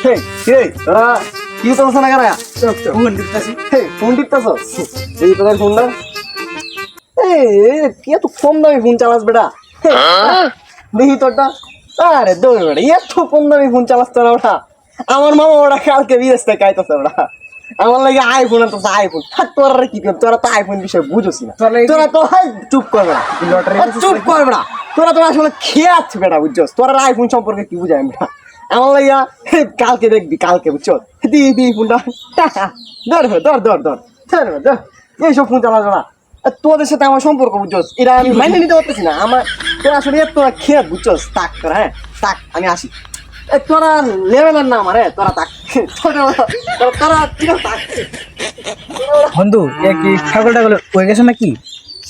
কিরে তোরা কি করছ না কারা ফোন টিপতাছি ফোন টিপতাছ এই তোর ফোন না কি এত কম দামি ফোন চালাস বেটা দেখি তোরটা আরে দৌড় বেটা এত কম দামি ফোন চালাস তোরা ওটা আমার মামা ওরা কালকে বিদেশ থেকে আইতাছে ওরা আমার লাগে আইফোন আনতেছে আইফোন তোরা কি কর তোরা তো আইফোন বিষয়ে বুঝোস না তোরা তো চুপ করবে না চুপ করবে না তোরা তো আসলে খেয়ে আছে বেটা বুঝছস তোরা আইফোন সম্পর্কে কি বুঝাই বেটা আমার লাগিয়া কালকে দেখবি কালকে বুঝছস দি ফোনটা ধর ধর ধর ধর ধর এইসব ফোন চালাস না তোদের সাথে আমার সম্পর্ক বুঝছস এরা আমি মাইনে নিতে পারতেছি না আমার তোরা আসলে তোরা খেয়ে বুঝছস তাক তোরা হ্যাঁ তাক আমি আসি তোরা লেভেলের না আমার তোরা তাক তোরা তাক বন্ধু কি ছাগল টাগল হয়ে গেছে নাকি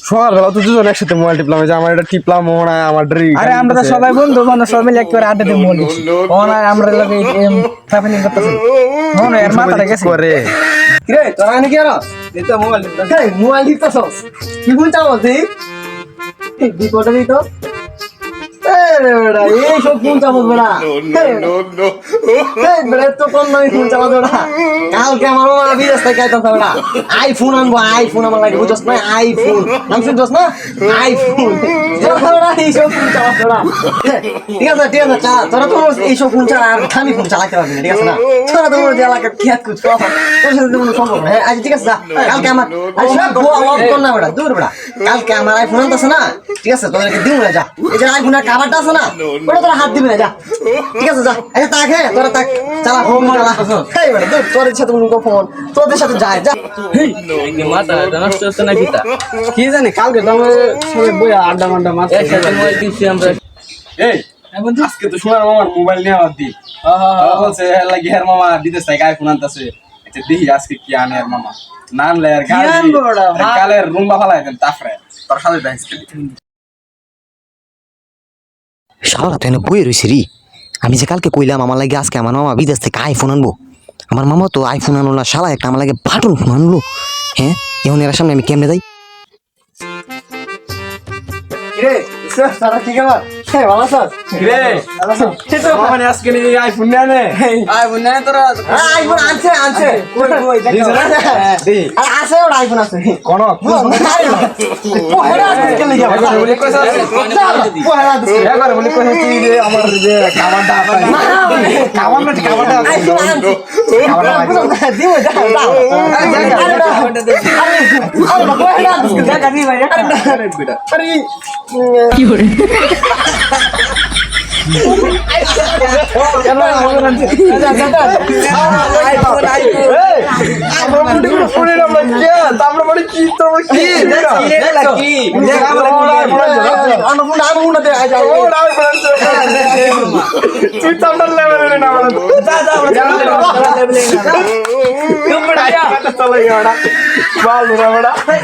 সকালবেলা তো দুজন একসাথে মোবাইল টিপলাম যে আমার এটা টিপলাম মনে হয় আমার আরে আমরা তো সবাই বন্ধু বান্ধব সবাই মিলে একবার আড্ডা দিয়ে মোবাইল দিচ্ছি আমরা লাগে ট্রাভেলিং করতেছি মনে এর মাথাটা গেছে করে কিরে তোরা এনে কি আর এটা মোবাইল মোবাইল দিতেছস কি ফোন চালাস তুই বিপদে দিত এই সব ফোন চালাস বেড়া বেড়া তো কোন নয় ফোন চালাস বেড়া কালকে আমার মামা বিদেশ থেকে আইতাছে বেড়া আইফোন আনবো আইফোন আমার লাগে বুঝছস না আইফোন নাম শুনছস না আইফোন এই সব ফোন চালাস বেড়া ঠিক আছে চালা তোরা তো এই সব ফোন চালা আর আমি ফোন চালাতে পারবি না ঠিক আছে না তোরা তো মোর এলাকা খেত কুছ তোর সাথে কোনো সম্পর্ক না আজ ঠিক আছে কালকে আমার আজ সব গোয়া ওয়াক কর না বেড়া দূর বেড়া কালকে আমার আইফোন আনতাছে না ঠিক আছে তোদেরকে দিও না যা এই যে আইফোনের কাভারটা আছে না ওটা তোরা হাত দিবি না যা ঠিক আছে যা এই তাক হে তোরা তাক চালা ফোন মারা এই বেড়া দূর তোদের সাথে কোনো ফোন তোদের সাথে যায় যা এই মাথা নষ্ট হচ্ছে না কিতা কি জানি কালকে তো আমরা সবাই বইয়া আড্ডা মাড্ডা মাছ একসাথে মোবাইল দিচ্ছি আমরা এই আজকে তো সোনার মামার মোবাইল নিয়ে আমার দি বলছে লাগি হের মামা বিদেশ থেকে আইফোন আনতেছে আচ্ছা দেখি আজকে কি আনে এর মামা না আনলে আর গালের রুম্বা ফালাই দেন তাফরে তোর সাথে ডান্স খেলি শালা তো এনে বই রয়েছে রি আমি যে কালকে কইলাম আমার লাগে আজকে আমার মামা বিদেশ থেকে আইফোন আনবো আমার মামা তো আইফোন আনলো না শালা একটা আমার লাগে বাটন ফোন আনলো হ্যাঁ এখন এর সামনে আমি কেমনে যাই কিরে সারা ঠিক আছে হ্যাঁ ভালো আছিস রে মানে আজকে নি আইফোন নিয়ে আনে আইফোন না তোরা আইফোন আনছে কই দিছ না দি আর আছে ওর আইফোন আছে কোন পহেলা আজকে লিখা বলি কইছ পহেলা আজকে একবার বলি কইছ তুই যে আমার যে কামানটা আছে কামানটা আছে কামানটা দিও যা দাও আরে পহেলা আজকে দেখা দি ভাই আরে কি করে তুই